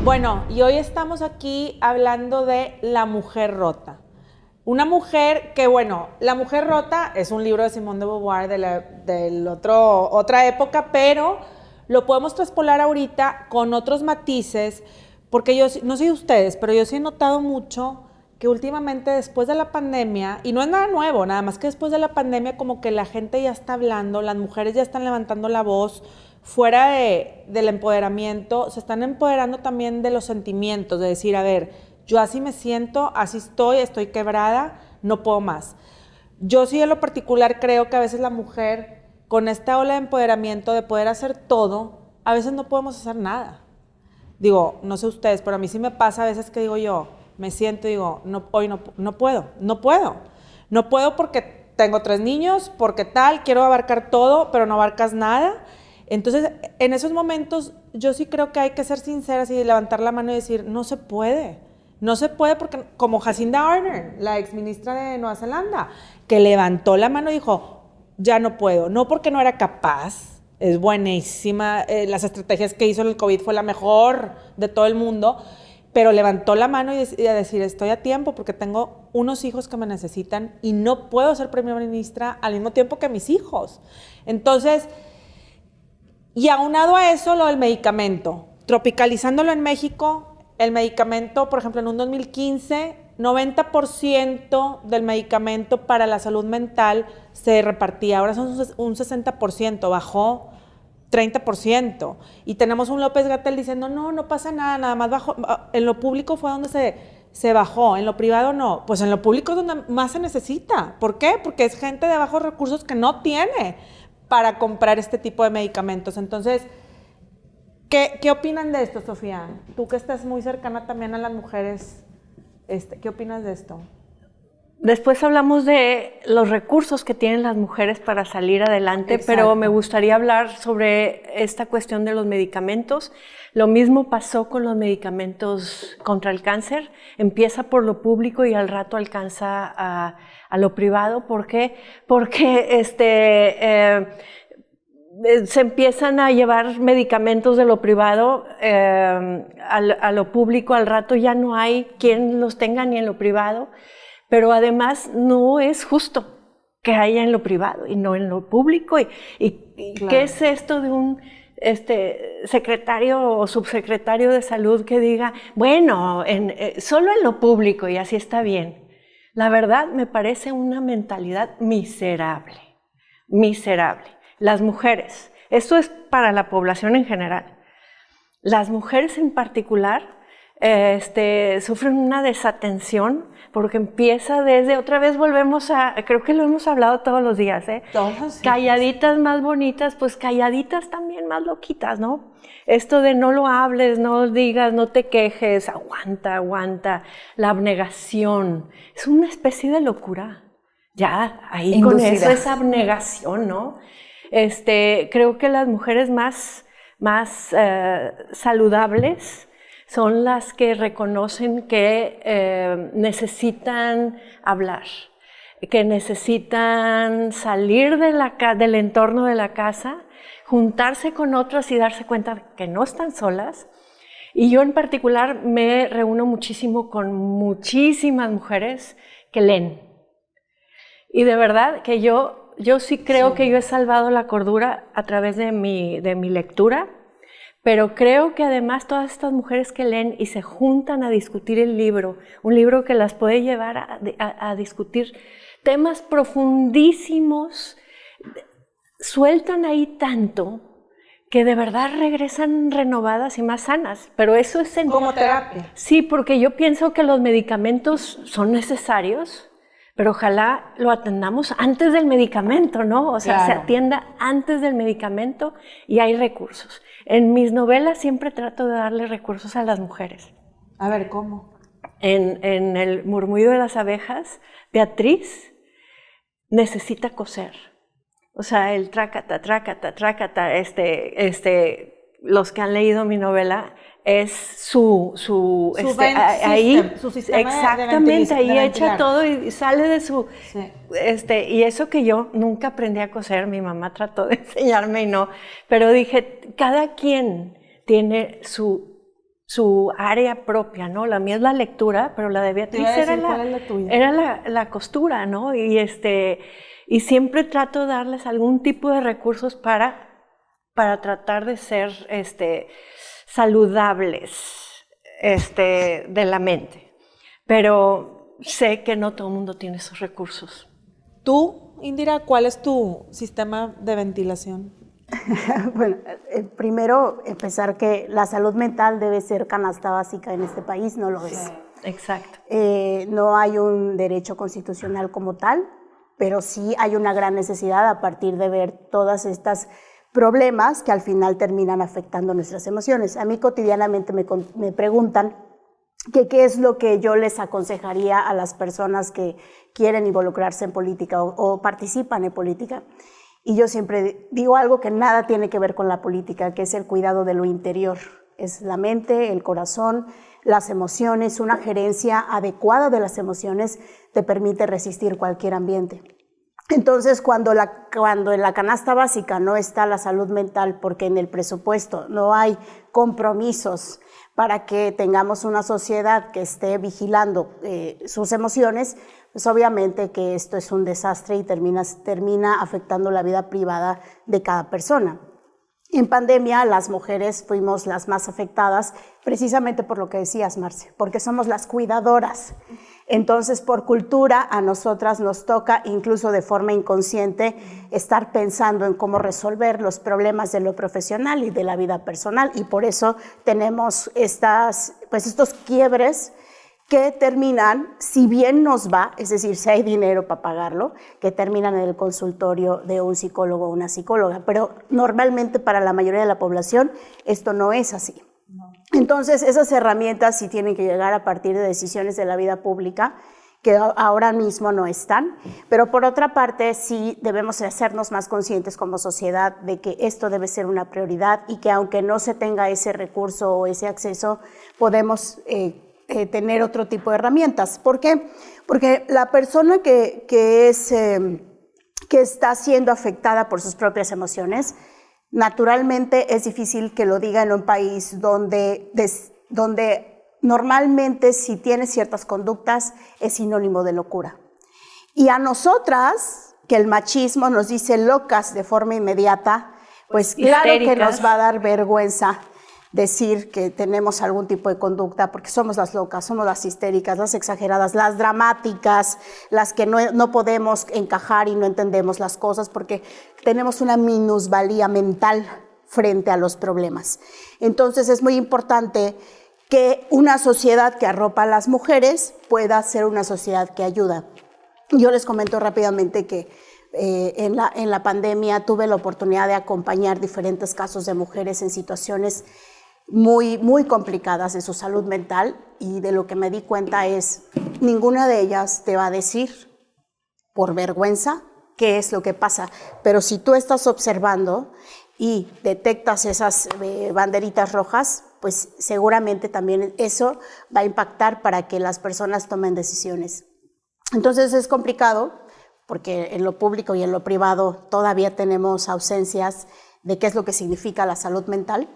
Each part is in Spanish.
Bueno, y hoy estamos aquí hablando de La mujer rota. Una mujer que, bueno, La mujer rota es un libro de Simone de Beauvoir otra época, pero lo podemos traspolar ahorita con otros matices, porque yo, no sé ustedes, pero yo sí he notado mucho que últimamente después de la pandemia, y no es nada nuevo, nada más que después de la pandemia como que la gente ya está hablando, las mujeres ya están levantando la voz, fuera del empoderamiento, se están empoderando también de los sentimientos, de decir, a ver, yo así me siento, así estoy quebrada, no puedo más. Yo sí en lo particular creo que a veces la mujer, con esta ola de empoderamiento, de poder hacer todo, a veces no podemos hacer nada. Digo, no sé ustedes, pero a mí sí me pasa a veces que digo yo, me siento y digo, no, hoy no puedo porque tengo 3 niños, porque tal, quiero abarcar todo, pero no abarcas nada. Entonces, en esos momentos, yo sí creo que hay que ser sinceras y levantar la mano y decir, no se puede. No se puede porque, como Jacinda Ardern, la exministra de Nueva Zelanda, que levantó la mano y dijo, ya no puedo. No porque no era capaz, es buenísima, las estrategias que hizo en el COVID fue la mejor de todo el mundo, pero levantó la mano y a decir, estoy a tiempo porque tengo unos hijos que me necesitan y no puedo ser primera ministra al mismo tiempo que mis hijos. Entonces, y aunado a eso, lo del medicamento, tropicalizándolo en México, el medicamento, por ejemplo, en un 2015, 90% del medicamento para la salud mental se repartía, ahora son un 60%, bajó 30%. Y tenemos un López-Gatell diciendo, no pasa nada, nada más bajó. En lo público fue donde se bajó, en lo privado no. Pues en lo público es donde más se necesita. ¿Por qué? Porque es gente de bajos recursos que no tiene para comprar este tipo de medicamentos. Entonces, ¿qué opinan de esto, Sofía? Tú que estás muy cercana también a las mujeres, ¿qué opinas de esto? Después hablamos de los recursos que tienen las mujeres para salir adelante, exacto, pero me gustaría hablar sobre esta cuestión de los medicamentos. Lo mismo pasó con los medicamentos contra el cáncer. Empieza por lo público y al rato alcanza a lo privado. ¿Por qué? Porque se empiezan a llevar medicamentos de lo privado a lo público. Al rato ya no hay quien los tenga ni en lo privado. Pero además no es justo que haya en lo privado y no en lo público. Y claro, ¿qué es esto de un secretario o subsecretario de salud que diga, bueno, solo en lo público y así está bien? La verdad me parece una mentalidad miserable, miserable. Las mujeres, esto es para la población en general, las mujeres en particular sufren una desatención porque empieza desde, otra vez volvemos creo que lo hemos hablado todos los días, calladitas más bonitas, pues calladitas también más loquitas, ¿no? Esto de no lo hables, no digas, no te quejes, aguanta, la abnegación, es una especie de locura, ya, ahí inducida. Con eso es abnegación, ¿no? Creo que las mujeres más saludables son las que reconocen que necesitan hablar, que necesitan salir del entorno de la casa, juntarse con otros y darse cuenta que no están solas. Y yo en particular me reúno muchísimo con muchísimas mujeres que leen. Y de verdad que yo sí creo que yo he salvado la cordura a través de mi lectura. Pero creo que además todas estas mujeres que leen y se juntan a discutir el libro, un libro que las puede llevar a discutir temas profundísimos, sueltan ahí tanto que de verdad regresan renovadas y más sanas. Pero eso es como terapia. Sí, porque yo pienso que los medicamentos son necesarios, pero ojalá lo atendamos antes del medicamento, ¿no? O sea, claro, se atienda antes del medicamento y hay recursos. En mis novelas siempre trato de darle recursos a las mujeres. A ver, ¿cómo? En El murmullo de las abejas, Beatriz necesita coser. O sea, el trácata, los que han leído mi novela, es su sistema exactamente, ahí echa todo y sale de su... Sí. Y eso que yo nunca aprendí a coser, mi mamá trató de enseñarme y no, pero dije, cada quien tiene su su área propia, ¿no? La mía es la lectura, pero la de Beatriz era la costura, ¿no? Y siempre trato de darles algún tipo de recursos para tratar de ser saludables de la mente. Pero sé que no todo el mundo tiene esos recursos. Tú, Indira, ¿cuál es tu sistema de ventilación? Bueno, primero empezar que la salud mental debe ser canasta básica en este país, no lo es. Exacto. No hay un derecho constitucional como tal, pero sí hay una gran necesidad a partir de ver todas estas problemas que al final terminan afectando nuestras emociones. A mí cotidianamente me preguntan qué es lo que yo les aconsejaría a las personas que quieren involucrarse en política o participan en política. Y yo siempre digo algo que nada tiene que ver con la política, que es el cuidado de lo interior. Es la mente, el corazón, las emociones. Una gerencia adecuada de las emociones te permite resistir cualquier ambiente. Entonces, cuando en la canasta básica no está la salud mental, porque en el presupuesto no hay compromisos para que tengamos una sociedad que esté vigilando sus emociones, pues obviamente que esto es un desastre y termina afectando la vida privada de cada persona. En pandemia, las mujeres fuimos las más afectadas precisamente por lo que decías, Marce, porque somos las cuidadoras. Entonces, por cultura, a nosotras nos toca, incluso de forma inconsciente, estar pensando en cómo resolver los problemas de lo profesional y de la vida personal. Y por eso tenemos estos quiebres que terminan, si bien nos va, es decir, si hay dinero para pagarlo, que terminan en el consultorio de un psicólogo o una psicóloga. Pero normalmente para la mayoría de la población esto no es así. Entonces, esas herramientas sí tienen que llegar a partir de decisiones de la vida pública que ahora mismo no están, pero por otra parte sí debemos hacernos más conscientes como sociedad de que esto debe ser una prioridad y que aunque no se tenga ese recurso o ese acceso, podemos tener otro tipo de herramientas. ¿Por qué? Porque la persona que está siendo afectada por sus propias emociones, naturalmente es difícil que lo diga en un país donde normalmente si tiene ciertas conductas es sinónimo de locura. Y a nosotras, que el machismo nos dice locas de forma inmediata, pues claro que nos va a dar vergüenza decir que tenemos algún tipo de conducta, porque somos las locas, somos las histéricas, las exageradas, las dramáticas, las que no podemos encajar y no entendemos las cosas porque tenemos una minusvalía mental frente a los problemas. Entonces es muy importante que una sociedad que arropa a las mujeres pueda ser una sociedad que ayuda. Yo les comento rápidamente que en la pandemia tuve la oportunidad de acompañar diferentes casos de mujeres en situaciones muy, muy complicadas de su salud mental, y de lo que me di cuenta es ninguna de ellas te va a decir por vergüenza qué es lo que pasa, pero si tú estás observando y detectas esas banderitas rojas, pues seguramente también eso va a impactar para que las personas tomen decisiones. Entonces es complicado porque en lo público y en lo privado todavía tenemos ausencias de qué es lo que significa la salud mental,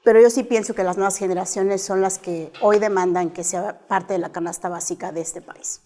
pero yo sí pienso que las nuevas generaciones son las que hoy demandan que sea parte de la canasta básica de este país.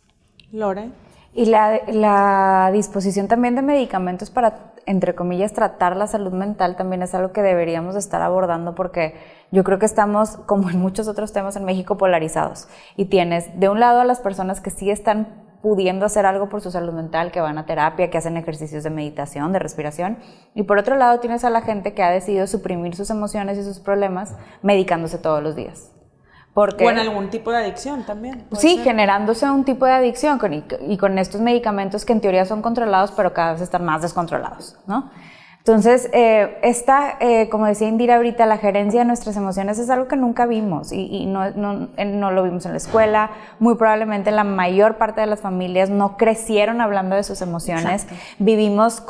Lore. Y la disposición también de medicamentos para, entre comillas, tratar la salud mental también es algo que deberíamos estar abordando, porque yo creo que estamos, como en muchos otros temas en México, polarizados. Y tienes de un lado a las personas que sí están pudiendo hacer algo por su salud mental, que van a terapia, que hacen ejercicios de meditación, de respiración, y por otro lado tienes a la gente que ha decidido suprimir sus emociones y sus problemas medicándose todos los días. Porque, o en algún tipo de adicción también. Sí, generándose un tipo de adicción y con estos medicamentos que en teoría son controlados, pero cada vez están más descontrolados, ¿no? Entonces, como decía Indira ahorita, la gerencia de nuestras emociones es algo que nunca vimos y no lo vimos en la escuela. Muy probablemente la mayor parte de las familias no crecieron hablando de sus emociones. Exacto. Vivimos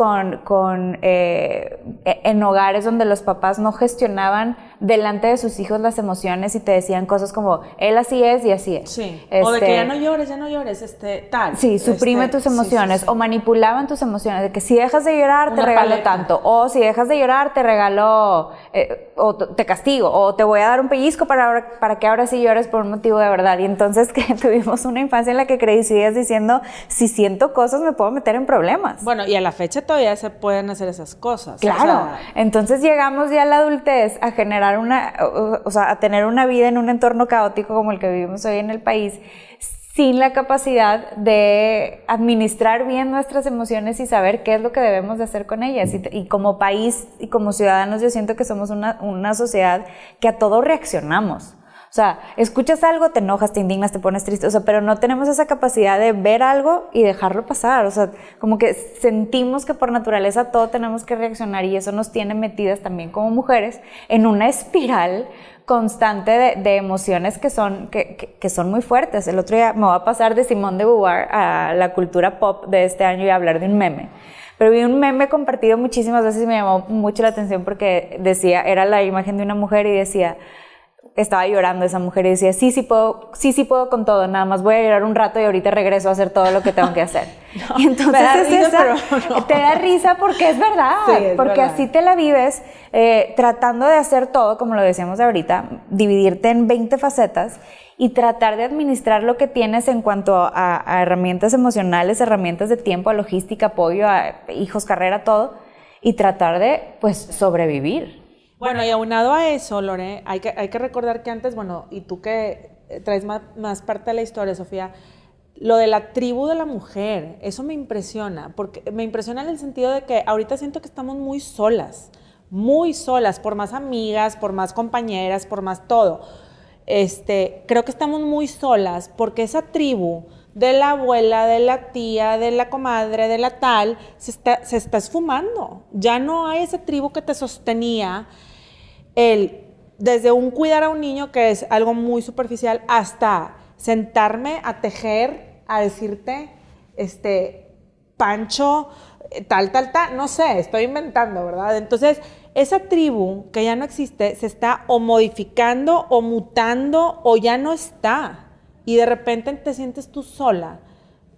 en hogares donde los papás no gestionaban delante de sus hijos las emociones y te decían cosas como, él así es y así es. Sí, o de que ya no llores, tal. Sí, suprime tus emociones, o manipulaban tus emociones, de que si dejas de llorar te regalo tanto, o si dejas de llorar te regalo, o te castigo, o te voy a dar un pellizco para que ahora sí llores por un motivo de verdad. Y entonces que tuvimos una infancia en la que creías diciendo, si siento cosas me puedo meter en problemas. Bueno, y a la fecha todavía se pueden hacer esas cosas. Claro, o sea, entonces llegamos ya a la adultez a generar a tener una vida en un entorno caótico como el que vivimos hoy en el país, sin la capacidad de administrar bien nuestras emociones y saber qué es lo que debemos de hacer con ellas. Y como país y como ciudadanos yo siento que somos una sociedad que a todo reaccionamos. O sea, escuchas algo, te enojas, te indignas, te pones triste, o sea, pero no tenemos esa capacidad de ver algo y dejarlo pasar. O sea, como que sentimos que por naturaleza todo tenemos que reaccionar y eso nos tiene metidas también como mujeres en una espiral constante de emociones que son muy fuertes. El otro día me voy a pasar de Simone de Beauvoir a la cultura pop de este año y a hablar de un meme. Pero vi un meme compartido muchísimas veces y me llamó mucho la atención porque era la imagen de una mujer y decía, estaba llorando esa mujer y decía, sí puedo con todo, nada más voy a llorar un rato y ahorita regreso a hacer todo lo que tengo que hacer. No, y entonces te da risa porque es verdad, sí, porque verdad. Así te la vives tratando de hacer todo, como lo decíamos ahorita, dividirte en 20 facetas y tratar de administrar lo que tienes en cuanto a herramientas emocionales, herramientas de tiempo, a logística, apoyo, a hijos, carrera, todo, y tratar de, pues, sobrevivir. Bueno, y aunado a eso, Lore, hay que recordar que antes, bueno, y tú que traes más parte de la historia, Sofía, lo de la tribu de la mujer, eso me impresiona, porque me impresiona en el sentido de que ahorita siento que estamos muy solas, por más amigas, por más compañeras, por más todo. Creo que estamos muy solas porque esa tribu de la abuela, de la tía, de la comadre, de la tal, se está esfumando. Ya no hay esa tribu que te sostenía, desde un cuidar a un niño, que es algo muy superficial, hasta sentarme a tejer, a decirte, Pancho, tal, no sé, estoy inventando, ¿verdad? Entonces, esa tribu que ya no existe se está o modificando o mutando o ya no está. Y de repente te sientes tú sola,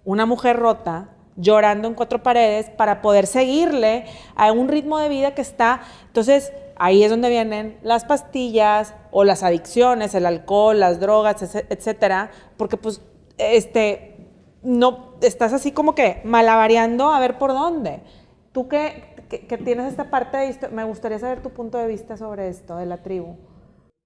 una mujer rota, llorando en cuatro paredes para poder seguirle a un ritmo de vida que está. Entonces, ahí es donde vienen las pastillas o las adicciones, el alcohol, las drogas, etcétera, porque pues, no, estás así como que malabareando a ver por dónde. Tú que tienes esta parte de esto, me gustaría saber tu punto de vista sobre esto, de la tribu.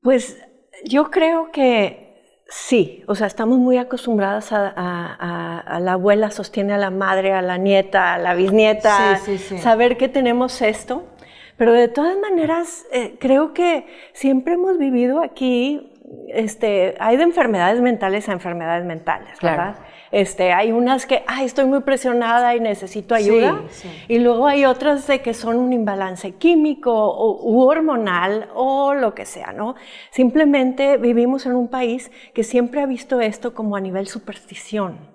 Pues yo creo que sí, o sea, estamos muy acostumbradas a la abuela sostiene a la madre, a la nieta, a la bisnieta, sí. Saber que tenemos esto, pero de todas maneras creo que siempre hemos vivido aquí, hay de enfermedades mentales a enfermedades mentales, ¿verdad? Claro. Hay unas que, estoy muy presionada y necesito ayuda, sí. Y luego hay otras de que son un imbalance químico u hormonal o lo que sea, ¿no? Simplemente vivimos en un país que siempre ha visto esto como a nivel superstición.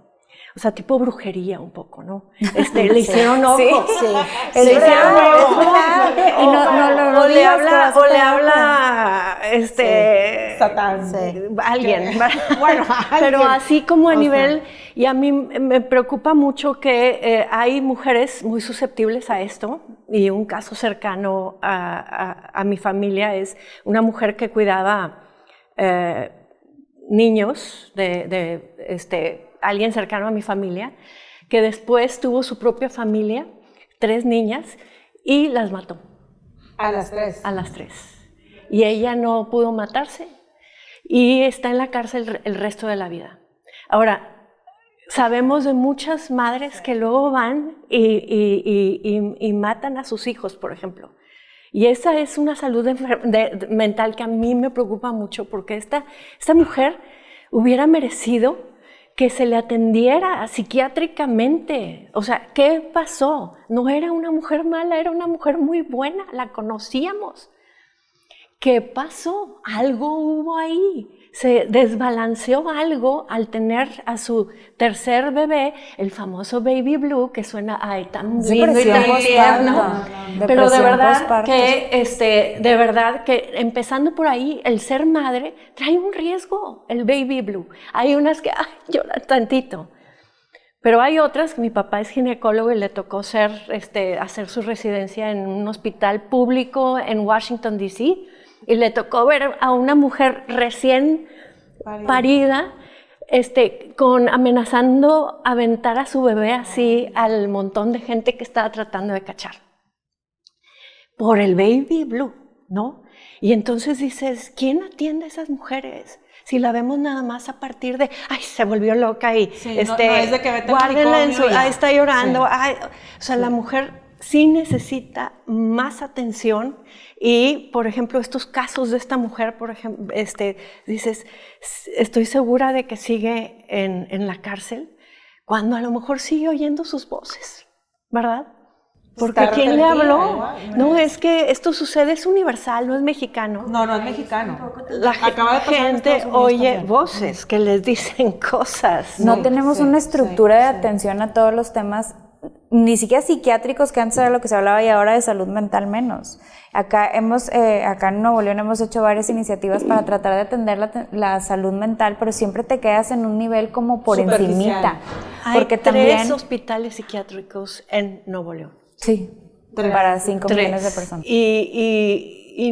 O sea, tipo brujería un poco, ¿no? Le hicieron ojo. Sí. Le hicieron ojo. Y no le habla Satán. Sí. Alguien. Bueno, pero así como a nivel, y a mí me preocupa mucho que hay mujeres muy susceptibles a esto, y un caso cercano a mi familia es una mujer que cuidaba niños de alguien cercano a mi familia, que después tuvo su propia familia, 3 niñas, y las mató. ¿A las 3? A las 3. Y ella no pudo matarse y está en la cárcel el resto de la vida. Ahora, sabemos de muchas madres que luego van y matan a sus hijos, por ejemplo. Y esa es una salud mental que a mí me preocupa mucho, porque esta mujer hubiera merecido que se le atendiera psiquiátricamente. O sea, ¿qué pasó? No era una mujer mala, era una mujer muy buena, la conocíamos. ¿Qué pasó? Algo hubo ahí. se desbalanceó algo al tener a su tercer bebé, el famoso baby blue, que suena, ay, tan lindo y tan tierno. Pero de verdad que empezando por ahí, el ser madre trae un riesgo, el baby blue. Hay unas que lloran tantito. Pero hay otras, mi papá es ginecólogo y le tocó hacer su residencia en un hospital público en Washington, D.C., y le tocó ver a una mujer recién parida, amenazando aventar a su bebé así al montón de gente que estaba tratando de cachar. Por el baby blue, ¿no? Y entonces dices, ¿quién atiende a esas mujeres? Si la vemos nada más a partir de, ay, se volvió loca y no es de que vete guárdenla en su, ay, está llorando. Sí. Ay, o sea, la mujer sí necesita más atención y, por ejemplo, estos casos de esta mujer, por ejemplo, dices, estoy segura de que sigue en la cárcel cuando a lo mejor sigue oyendo sus voces, ¿verdad? Porque ¿quién le habló? No, es que esto sucede, es universal, no es mexicano. No es mexicano. La gente oye también voces que les dicen cosas. No tenemos una estructura de atención a todos los temas, ni siquiera psiquiátricos, que antes era lo que se hablaba y ahora de salud mental menos. Acá en Nuevo León hemos hecho varias iniciativas para tratar de atender la salud mental, pero siempre te quedas en un nivel como por encimita. Hay 3 hospitales psiquiátricos en Nuevo León. Sí, para 5 millones de personas. Y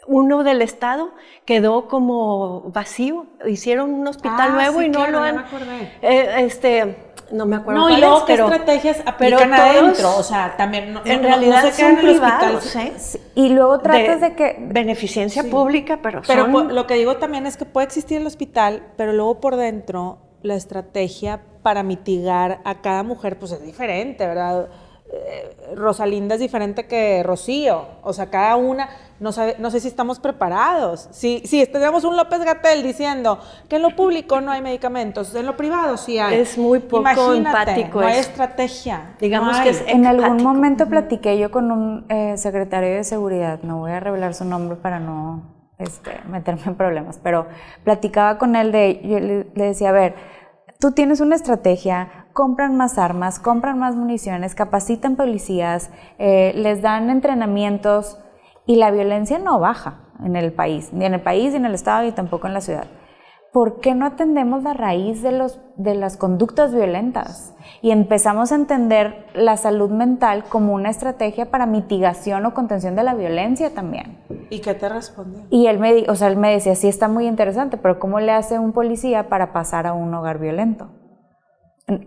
uno del estado quedó como vacío. Hicieron un hospital nuevo y no lo han. No me acuerdo. No, y luego qué estrategias aplican adentro, o sea, también en realidad no se quedan en el hospital. Sí. Y luego tratas de que beneficencia pública, pero lo que digo también es que puede existir el hospital, pero luego por dentro la estrategia para mitigar a cada mujer pues es diferente, ¿verdad? Rosalinda es diferente que Rocío, o sea, cada una, no sé si estamos preparados. Si tenemos un López-Gatell diciendo que en lo público no hay medicamentos, en lo privado sí hay. Es muy poco empático. No hay estrategia. Digamos que es en algún momento platiqué yo con un secretario de seguridad, no voy a revelar su nombre para no meterme en problemas, pero platicaba con él yo le decía, a ver, tú tienes una estrategia, compran más armas, compran más municiones, capacitan policías, les dan entrenamientos y la violencia no baja en el país, ni en el país, ni en el estado, ni tampoco en la ciudad. ¿Por qué no atendemos la raíz de las conductas violentas? Y empezamos a entender la salud mental como una estrategia para mitigación o contención de la violencia también. ¿Y qué te respondió? Y él me decía, sí está muy interesante, pero ¿cómo le hace un policía para pasar a un hogar violento?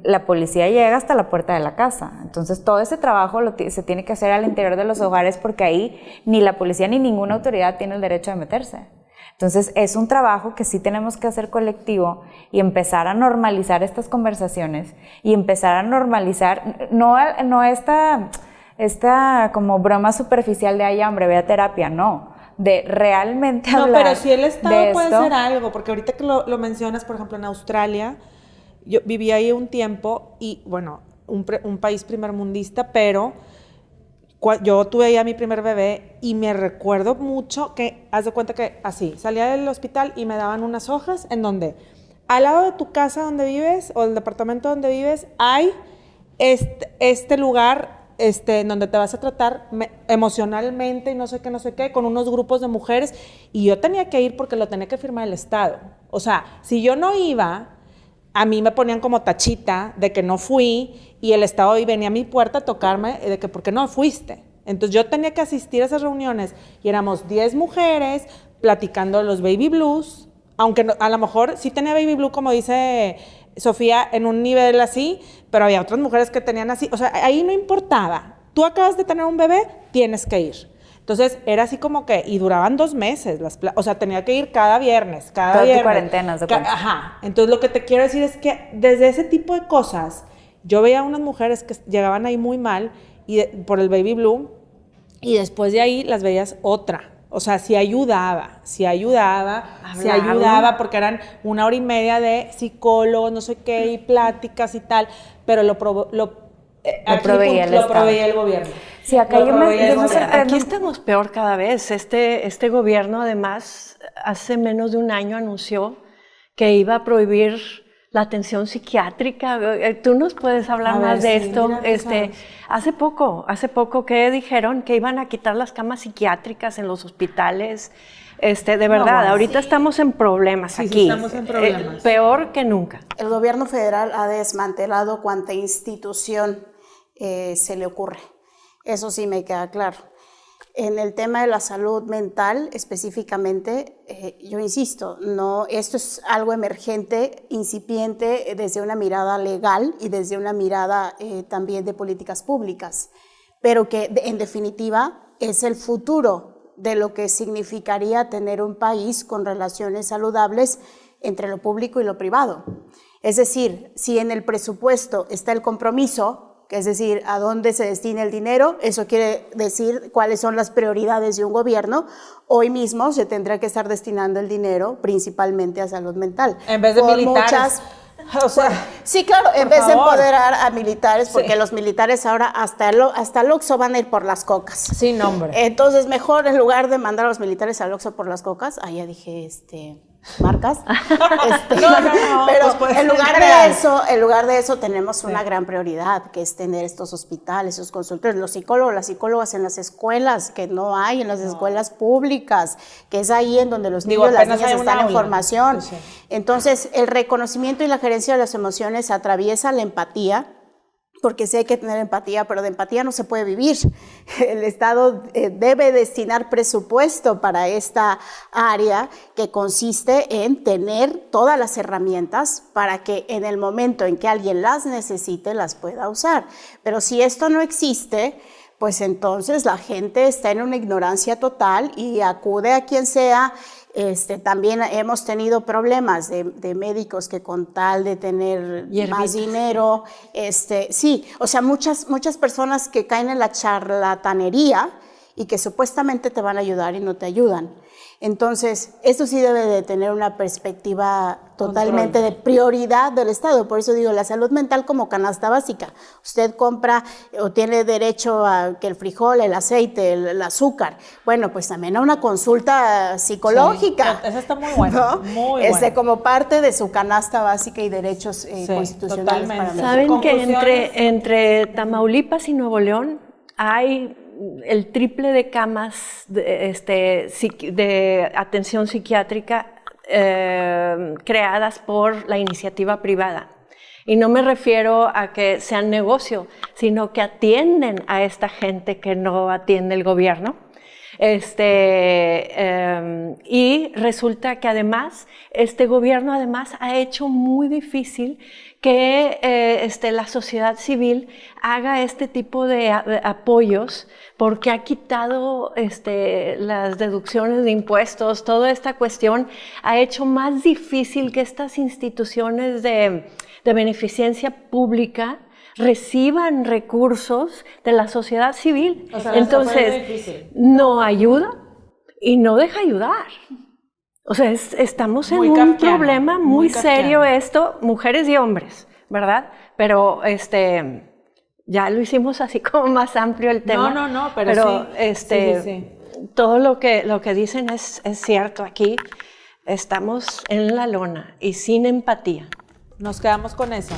La policía llega hasta la puerta de la casa, entonces todo ese trabajo se tiene que hacer al interior de los hogares porque ahí ni la policía ni ninguna autoridad tiene el derecho de meterse. Entonces es un trabajo que sí tenemos que hacer colectivo y empezar a normalizar estas conversaciones y empezar a normalizar, no esta como broma superficial de ay hambre, ve a terapia, no, de realmente hablar. No, pero si el Estado puede hacer algo, porque ahorita que lo mencionas, por ejemplo, en Australia, yo viví ahí un tiempo y, bueno, un país primermundista, pero yo tuve ahí a mi primer bebé y me recuerdo mucho que, haz de cuenta que así, salía del hospital y me daban unas hojas en donde al lado de tu casa donde vives o del departamento donde vives hay este lugar en donde te vas a tratar emocionalmente y no sé qué, con unos grupos de mujeres, y yo tenía que ir porque lo tenía que firmar el Estado. O sea, si yo no iba, a mí me ponían como tachita de que no fui y el Estado venía a mi puerta a tocarme de que ¿por qué no fuiste? Entonces yo tenía que asistir a esas reuniones y éramos 10 mujeres platicando los baby blues, aunque a lo mejor sí tenía baby blue, como dice Sofía, en un nivel así, pero había otras mujeres que tenían así, o sea, ahí no importaba. Tú acabas de tener un bebé, tienes que ir. Entonces, era así como que, y duraban 2 meses, o sea, tenía que ir cada viernes. Toda tu cuarentena, ¿de cuenta? Ajá. Entonces, lo que te quiero decir es que desde ese tipo de cosas, yo veía a unas mujeres que llegaban ahí muy mal por el baby blue, y después de ahí las veías otra. O sea, sí ayudaba, porque eran 1 hora y media de psicólogos, no sé qué, y pláticas y tal, pero lo proveía el gobierno. Sí, acá yo me sorprendo. Aquí estamos peor cada vez. Este gobierno, además, hace menos de un año anunció que iba a prohibir la atención psiquiátrica. ¿Tú nos puedes hablar más de esto? Hace poco que dijeron que iban a quitar las camas psiquiátricas en los hospitales. De verdad, ahorita estamos en problemas aquí. Sí, estamos en problemas. Peor que nunca. El gobierno federal ha desmantelado cuanta institución se le ocurre. Eso sí me queda claro. En el tema de la salud mental específicamente, yo insisto, no, esto es algo emergente, incipiente desde una mirada legal y desde una mirada también de políticas públicas, pero que en definitiva es el futuro de lo que significaría tener un país con relaciones saludables entre lo público y lo privado. Es decir, si en el presupuesto está el compromiso, que es decir, a dónde se destina el dinero, eso quiere decir cuáles son las prioridades de un gobierno. Hoy mismo se tendrá que estar destinando el dinero principalmente a salud mental. En vez de militares. O sea, sí, claro, en vez de favor. empoderar a militares, porque los militares ahora hasta el Oxxo van a ir por las cocas. Sí, no, hombre. Entonces, mejor en lugar de mandar a los militares al Oxxo por las cocas, ya dije, marcas. No, pero pues, en lugar de eso tenemos una gran prioridad, que es tener estos hospitales, esos consultorios, los psicólogos, las psicólogas en las escuelas, que no hay en las escuelas públicas, que es ahí en donde los niños y las niñas están en formación. Sí. Entonces, el reconocimiento y la gerencia de las emociones atraviesa la empatía, porque sí hay que tener empatía, pero de empatía no se puede vivir. El Estado debe destinar presupuesto para esta área, que consiste en tener todas las herramientas para que en el momento en que alguien las necesite, las pueda usar. Pero si esto no existe, pues entonces la gente está en una ignorancia total y acude a quien sea. También hemos tenido problemas de médicos que con tal de tener más dinero, sí, o sea, muchas personas que caen en la charlatanería y que supuestamente te van a ayudar y no te ayudan. Entonces, esto sí debe de tener una perspectiva totalmente de prioridad del Estado. Por eso digo, la salud mental como canasta básica. Usted compra o tiene derecho a que el frijol, el aceite, el azúcar. Bueno, pues también a una consulta psicológica. Sí, eso está muy bueno, ¿no? muy bueno. Como parte de su canasta básica y derechos constitucionales. Para ¿Saben que entre Tamaulipas y Nuevo León hay el triple de camas de atención psiquiátrica creadas por la iniciativa privada? Y no me refiero a que sean negocio, sino que atienden a esta gente que no atiende el gobierno. Y resulta que además, este gobierno además ha hecho muy difícil que la sociedad civil haga este tipo de apoyos, porque ha quitado las deducciones de impuestos. Toda esta cuestión ha hecho más difícil que estas instituciones de beneficencia pública reciban recursos de la sociedad civil. O sea, entonces, no ayuda y no deja ayudar. O sea, estamos en un problema muy serio esto, mujeres y hombres, ¿verdad? Pero ya lo hicimos así como más amplio el tema. No, pero sí. Todo lo que dicen es cierto. Aquí estamos en la lona y sin empatía. Nos quedamos con eso.